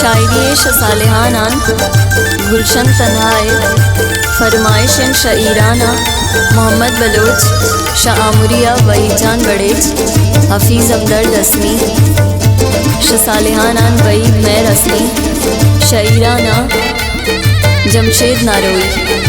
शायरी शसालिहाना गुलशन तन्हाए फरमाइश शायराना मोहम्मद बलोच शाहमुरिया वहीजान बड़ेज हफीज़ हमदर्द असमी शसालिहाना वही मैं रस्मी शायराना जमशेद नारोई